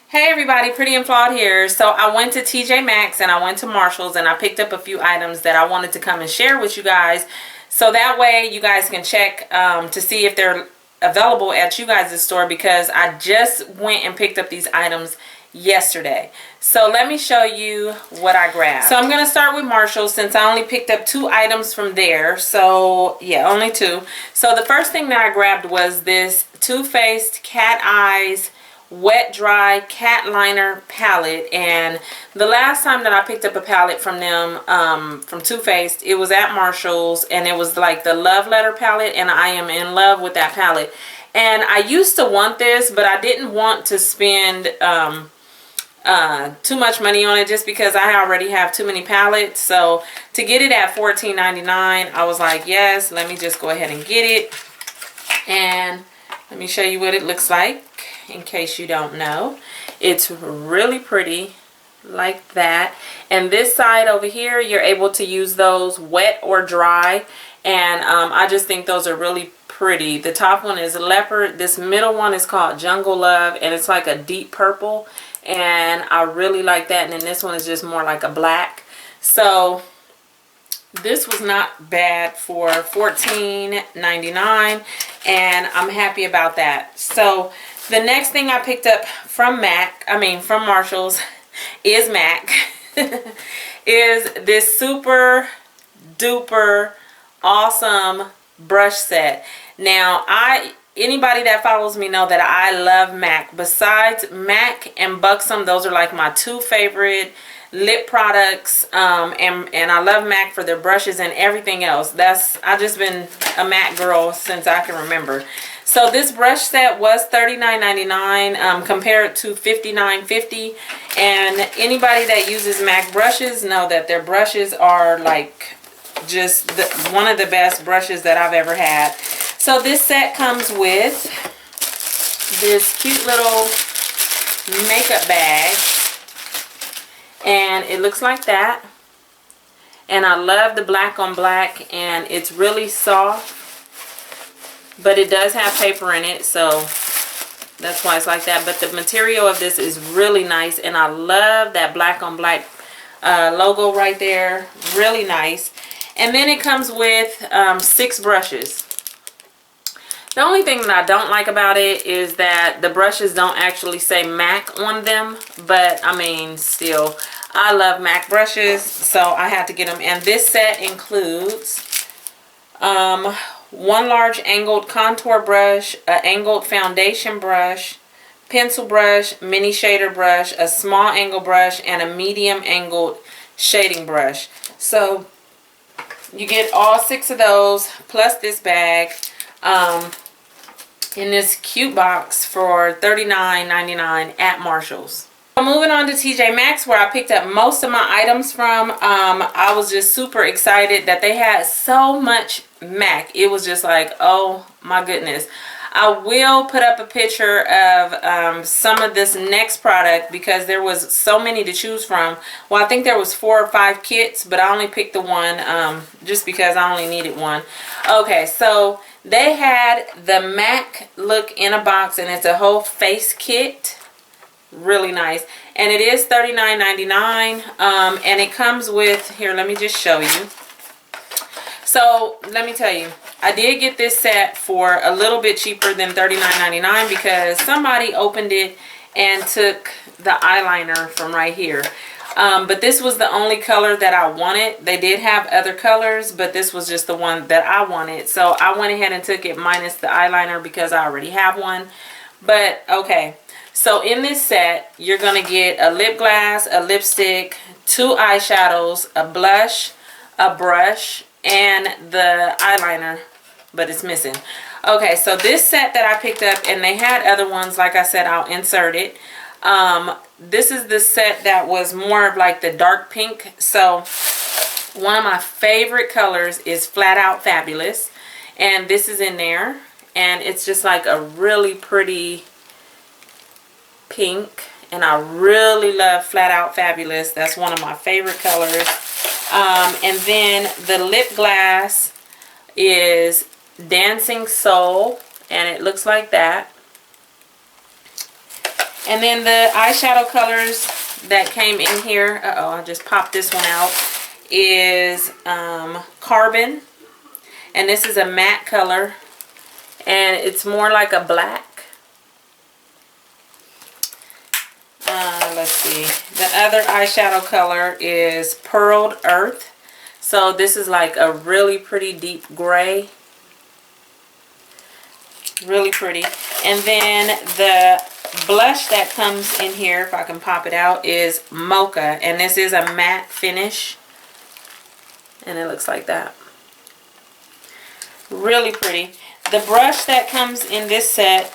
Hey everybody, Pretty and Flawed here. So I went to TJ Maxx and I went to Marshalls and I picked up a few items that I wanted to come and share with you guys. So that way you guys can check to see if they're available at you guys' store, because I just went and picked up these items yesterday. So let me show you what I grabbed. So I'm going to start with Marshalls since I only picked up 2 items from there. So yeah, only 2. So the first thing that I grabbed was this Too Faced Cat Eyes wet dry cat liner palette. And the last time that I picked up a palette from them, from Too Faced, it was at Marshalls, and it was like the Love Letter palette, and I am in love with that palette. And I used to want this, but I didn't want to spend too much money on it just because I already have too many palettes. So to get it at $14.99, I was like, yes, let me just go ahead and get it. And let me show you what it looks like in case you don't know. It's really pretty like that. And this side over here, you're able to use those wet or dry. And I just think those are really pretty. The top one is Leopard. This middle one is called Jungle Love, and it's like a deep purple. And I really like that. And then this one is just more like a black. So this was not bad for $14.99, and I'm happy about that. So the next thing I picked up from Marshalls is MAC is this super duper awesome brush set. Now anybody that follows me know that I love MAC. Besides MAC and Buxom, those are like my 2 favorite lip products, and I love MAC for their brushes and everything else. I've just been a MAC girl since I can remember. So this brush set was $39.99 compared to $59.50, and anybody that uses MAC brushes know that their brushes are like just one of the best brushes that I've ever had. So this set comes with this cute little makeup bag, and it looks like that. And I love the black on black, and it's really soft, but it does have paper in it, so that's why it's like that. But the material of this is really nice, and I love that black on black logo right there. Really nice. And then it comes with 6 brushes. The only thing that I don't like about it is that the brushes don't actually say MAC on them, but I mean, still, I love MAC brushes, so I had to get them. And this set includes 1 large angled contour brush, an angled foundation brush, pencil brush, mini shader brush, a small angle brush, and a medium angled shading brush. So you get all 6 of those plus this bag in this cute box for $39.99 at Marshalls. So moving on to TJ Maxx, where I picked up most of my items from. I was just super excited that they had so much MAC. It was just like, oh my goodness. I will put up a picture of some of this next product because there was so many to choose from. Well, I think there was 4 or 5 kits, but I only picked the one just because I only needed one. Okay, so they had the MAC look in a box, and it's a whole face kit. Really nice. And it is $39.99, and it comes with, here, let me just show you. So let me tell you, I did get this set for a little bit cheaper than $39.99 because somebody opened it and took the eyeliner from right here. But this was the only color that I wanted. They did have other colors, but this was just the one that I wanted. So I went ahead and took it minus the eyeliner because I already have one. But okay, so in this set, you're going to get a lip gloss, a lipstick, 2 eyeshadows, a blush, a brush, and the eyeliner, but it's missing. Okay, so this set that I picked up, and they had other ones, like I said, I'll insert it. This is the set that was more of like the dark pink. So one of my favorite colors is Flat Out Fabulous, and this is in there, and it's just like a really pretty pink, and I really love Flat Out Fabulous. That's one of my favorite colors. And then the lip gloss is Dancing Soul, and it looks like that. And then the eyeshadow colors that came in here, I just popped this one out, is Carbon. And this is a matte color. And it's more like a black. Let's see. The other eyeshadow color is Pearled Earth. So this is like a really pretty deep gray. Really pretty. And then the blush that comes in here, if I can pop it out, is Mocha. And this is a matte finish. And it looks like that. Really pretty. The brush that comes in this set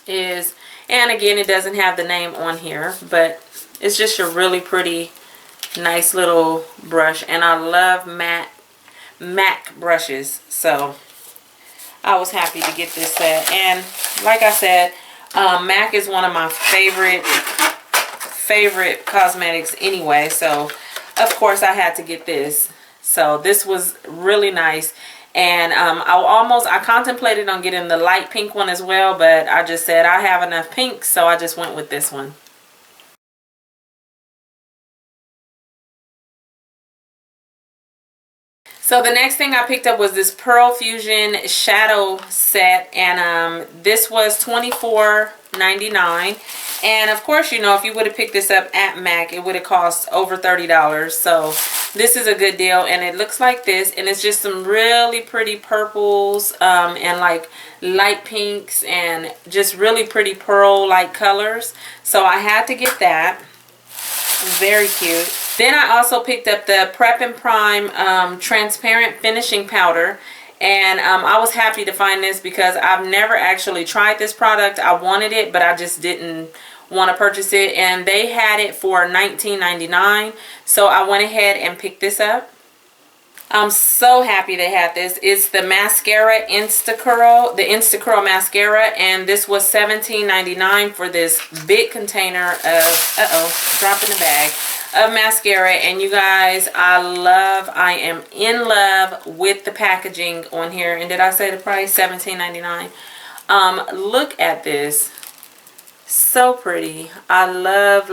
is, and again, it doesn't have the name on here, but it's just a really pretty, nice little brush. And I love MAC brushes, so I was happy to get this set. And like I said, MAC is one of my favorite cosmetics anyway, so of course I had to get this. So this was really nice. And I contemplated on getting the light pink one as well, but I just said I have enough pink, so I just went with this one. So the next thing I picked up was this Pearl Fusion shadow set, and this was $24.99. And of course, you know, if you would have picked this up at MAC, it would have cost over $30. So this is a good deal, and it looks like this, and it's just some really pretty purples and like light pinks and just really pretty pearl-like colors. So I had to get that. Very cute. Then I also picked up the Prep and Prime transparent finishing powder. And I was happy to find this because I've never actually tried this product. I wanted it, but I just didn't want to purchase it. And they had it for $19.99. So I went ahead and picked this up. I'm so happy they had this. It's the mascara Instacurl, the Instacurl mascara. And this was $17.99 for this big container of, dropping the bag, of mascara. And you guys, I am in love with the packaging on here. And did I say the price? $17.99. Look at this. So pretty. I love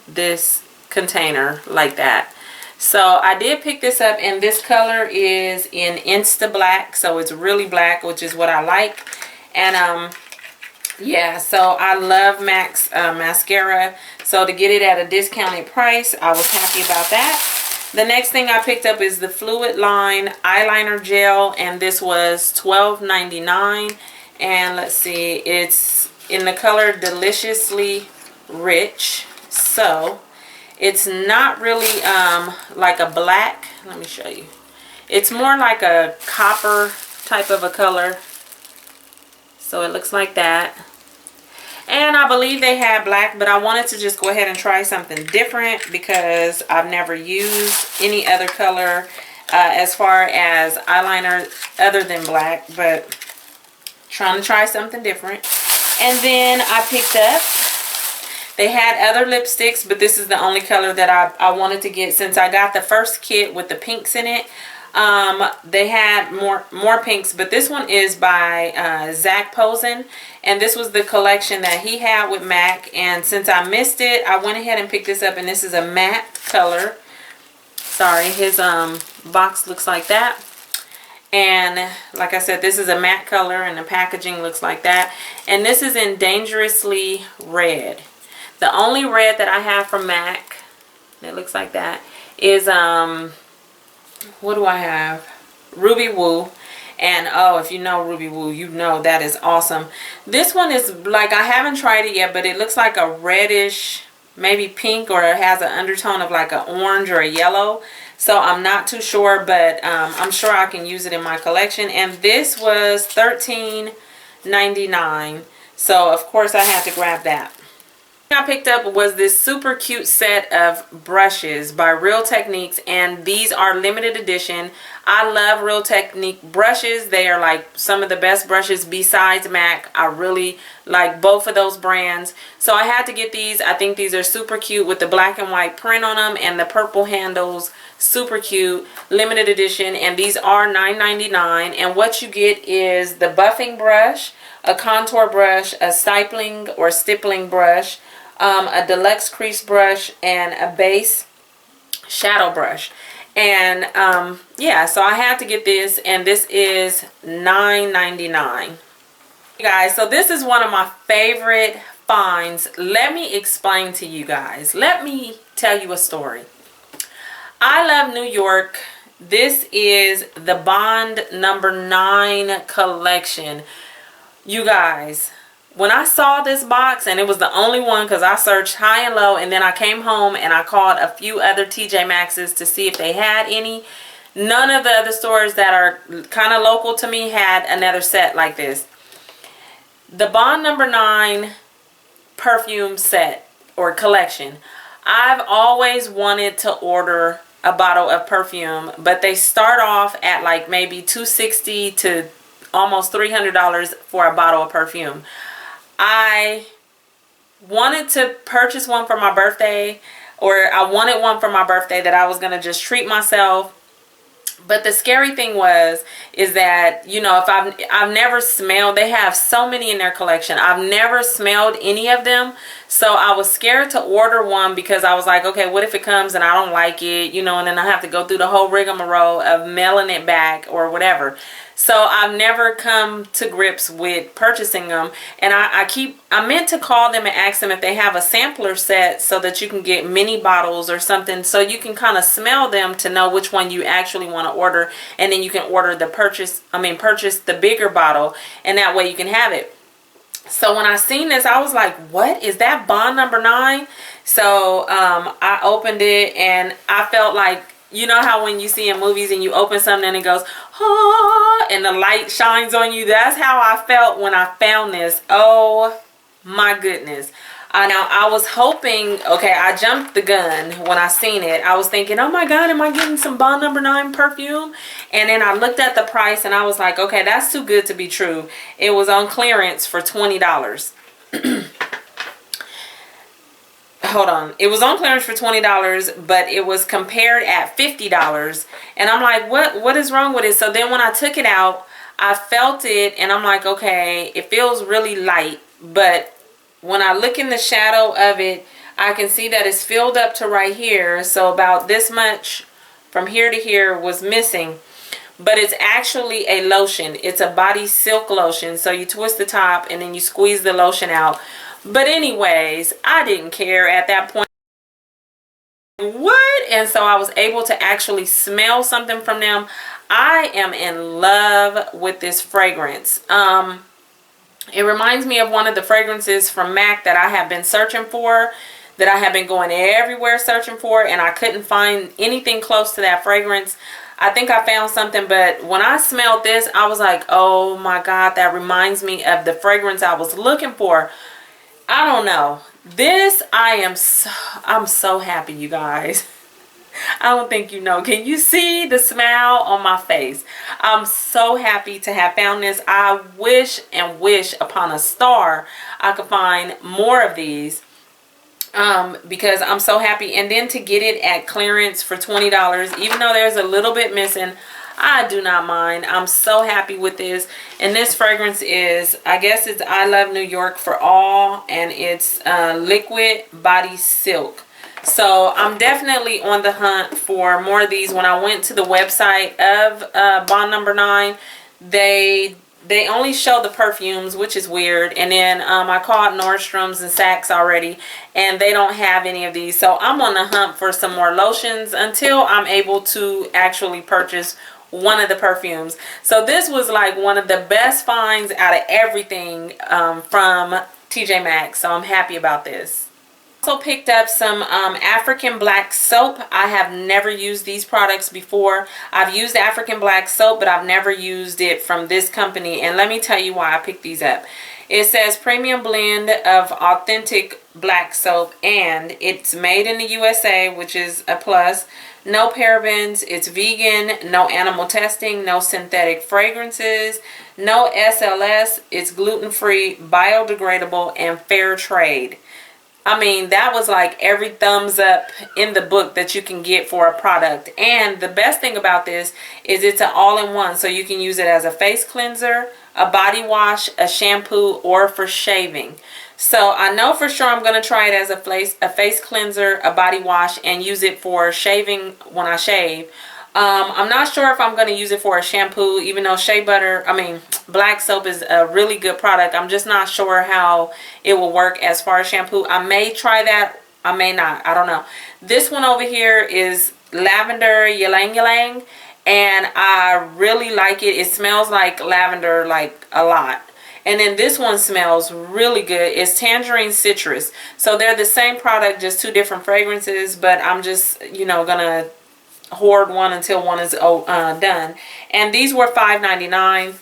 this container like that. So I did pick this up, and this color is in Insta Black, so it's really black, which is what I like. And yeah, so I love MAC's mascara. So to get it at a discounted price, I was happy about that. The next thing I picked up is the Fluid Line eyeliner gel, and this was $12.99. And let's see, it's in the color Deliciously Rich. So it's not really like a black. Let me show you. It's more like a copper type of a color. So it looks like that. And I believe they had black, but I wanted to just go ahead and try something different because I've never used any other color as far as eyeliner other than black, but trying to try something different. And then I picked up, they had other lipsticks, but this is the only color that I wanted to get since I got the first kit with the pinks in it. They had more pinks, but this one is by Zach Posen, and this was the collection that he had with MAC. And since I missed it, I went ahead and picked this up, and this is a matte color. Sorry, his box looks like that. And like I said, this is a matte color, and the packaging looks like that. And this is in Dangerously Red. The only red that I have from MAC, it looks like that, is what do I have? Ruby Woo. And oh, if you know Ruby Woo, you know that is awesome. This one is like, I haven't tried it yet, but it looks like a reddish, maybe pink, or it has an undertone of like an orange or a yellow. So I'm not too sure, but I'm sure I can use it in my collection. And this was $13.99. So of course I had to grab that. I picked up was this super cute set of brushes by Real Techniques, and these are limited edition. I love Real Technique brushes. They are like some of the best brushes besides MAC. I really like both of those brands. So I had to get these. I think these are super cute with the black and white print on them and the purple handles. Super cute, limited edition, and these are $9.99. And what you get is the buffing brush, a contour brush, a stippling brush, a deluxe crease brush, and a base shadow brush. And yeah, so I had to get this, and this is $9.99. Guys, so this is one of my favorite finds. Let me explain to you guys. Let me tell you a story. I love New York. This is the Bond number 9 collection. You guys, when I saw this box, and it was the only one because I searched high and low, and then I came home and I called a few other TJ Maxx's to see if they had any. None of the other stores that are kind of local to me had another set like this. The Bond number 9 perfume set or collection. I've always wanted to order a bottle of perfume, but they start off at like maybe $260 to almost $300 for a bottle of perfume. I wanted to purchase one for my birthday, or I wanted one for my birthday that I was going to just treat myself. But the scary thing is that, you know, if I've never smelled, they have so many in their collection. I've never smelled any of them. So I was scared to order one because I was like, okay, what if it comes and I don't like it, you know, and then I have to go through the whole rigmarole of mailing it back or whatever. So I've never come to grips with purchasing them, and I meant to call them and ask them if they have a sampler set so that you can get mini bottles or something, so you can kind of smell them to know which one you actually want to order, and then you can order the purchase the bigger bottle, and that way you can have it. So when I seen this, I was like, what is that, Bond number 9? So I opened it, and I felt like, you know how when you see in movies and you open something and it goes, ah, and the light shines on you? That's how I felt when I found this. Oh my goodness. Now I was hoping, okay, I jumped the gun when I seen it. I was thinking, oh my God, am I getting some Bond number 9 perfume? And then I looked at the price and I was like, okay, that's too good to be true. It was on clearance for $20. Hold on, it was on clearance for $20, but it was compared at $50, and I'm like, what is wrong with it? So then when I took it out, I felt it, and I'm like, okay, it feels really light, but when I look in the shadow of it, I can see that it's filled up to right here, so about this much from here to here was missing. But it's actually a lotion. It's a body silk lotion, so you twist the top and then you squeeze the lotion out. But anyways, I didn't care at that point. What? And so I was able to actually smell something from them. I am in love with this fragrance. It reminds me of one of the fragrances from MAC that I have been searching for, that I have been going everywhere searching for, and I couldn't find anything close to that fragrance. I think I found something, but when I smelled this, I was like, oh my God, that reminds me of the fragrance I was looking for. I don't know. This, I'm so happy, you guys. I don't think you know. Can you see the smile on my face? I'm so happy to have found this. I wish and wish upon a star I could find more of these, because I'm so happy. And then to get it at clearance for $20, even though there's a little bit missing, I do not mind. I'm so happy with this. And this fragrance is, I guess it's I Love New York for All, and it's liquid body silk. So I'm definitely on the hunt for more of these. When I went to the website of Bond number 9, they only show the perfumes, which is weird. And then I called Nordstrom's and Saks already, and they don't have any of these. So I'm on the hunt for some more lotions until I'm able to actually purchase one of the perfumes. So this was like one of the best finds out of everything from TJ Maxx. So I'm happy about this. Also picked up some African black soap. I have never used these products before. I've used African black soap, but I've never used it from this company. And let me tell you why I picked these up. It says premium blend of authentic black soap, and it's made in the USA, which is a plus. No parabens, it's vegan, no animal testing, no synthetic fragrances, no SLS, it's gluten-free, biodegradable, and fair trade. I mean, that was like every thumbs up in the book that you can get for a product. And the best thing about this is it's an all-in-one, so you can use it as a face cleanser, a body wash, a shampoo, or for shaving. So I know for sure I'm going to try it as a face cleanser, a body wash, and use it for shaving when I shave. I'm not sure if I'm going to use it for a shampoo, even though black soap is a really good product. I'm just not sure how it will work as far as shampoo. I may try that. I may not. I don't know. This one over here is lavender ylang ylang, and I really like it. It smells like lavender like a lot. And then this one smells really good. It's tangerine citrus. So they're the same product, just two different fragrances, but I'm just, you know, gonna hoard one until one is done. And these were $5.99,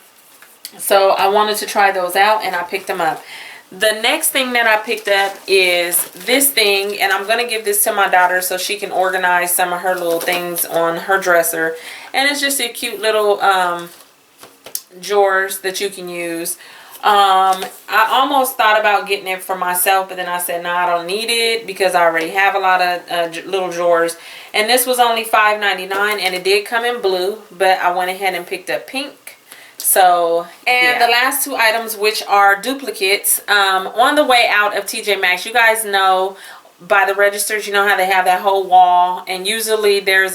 so I wanted to try those out, and I picked them up. The next thing that I picked up is this thing, and I'm gonna give this to my daughter so she can organize some of her little things on her dresser. And it's just a cute little drawers that you can use. I almost thought about getting it for myself, but then I said, no, I don't need it because I already have a lot of little drawers. And this was only $5.99, and it did come in blue, but I went ahead and picked up pink. So, and yeah. The last two items, which are duplicates, on the way out of TJ Maxx, you guys know by the registers, you know how they have that whole wall, and usually there's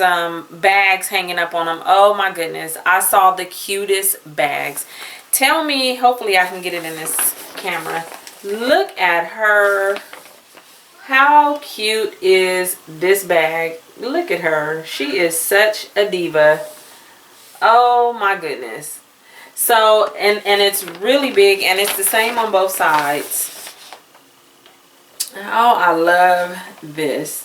bags hanging up on them. Oh my goodness, I saw the cutest bags. Tell me, hopefully I can get it in this camera. Look at her. How cute is this bag? Look at her. She is such a diva. Oh my goodness. So, and it's really big, and it's the same on both sides. Oh, I love this.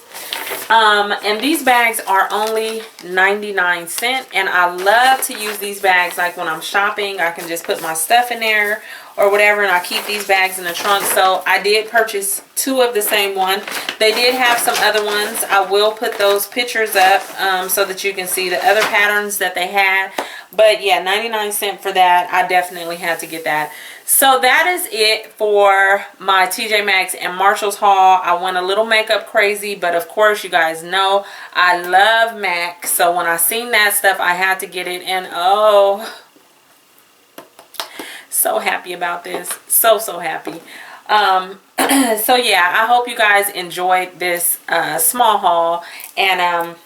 And these bags are only 99 cents, and I love to use these bags like when I'm shopping. I can just put my stuff in there or whatever, and I keep these bags in the trunk. So I did purchase two of the same one. They did have some other ones. I will put those pictures up so that you can see the other patterns that they had. But yeah, 99 cents for that. I definitely had to get that. So that is it for my TJ Maxx and Marshalls haul. I went a little makeup crazy, but of course you guys know I love MAC. So when I seen that stuff, I had to get it, and oh, so happy about this. So happy. So yeah, I hope you guys enjoyed this small haul, and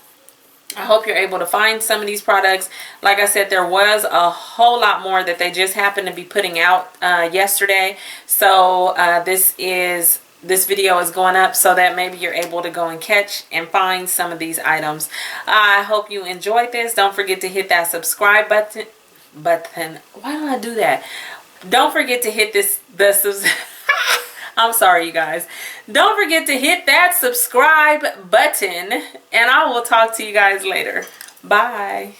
I hope you're able to find some of these products. Like I said, there was a whole lot more that they just happened to be putting out yesterday. So this video is going up so that maybe you're able to go and catch and find some of these items. I hope you enjoyed this. Don't forget to hit that subscribe button. Why do I do that? Don't forget to hit I'm sorry, you guys. Don't forget to hit that subscribe button, and I will talk to you guys later. Bye.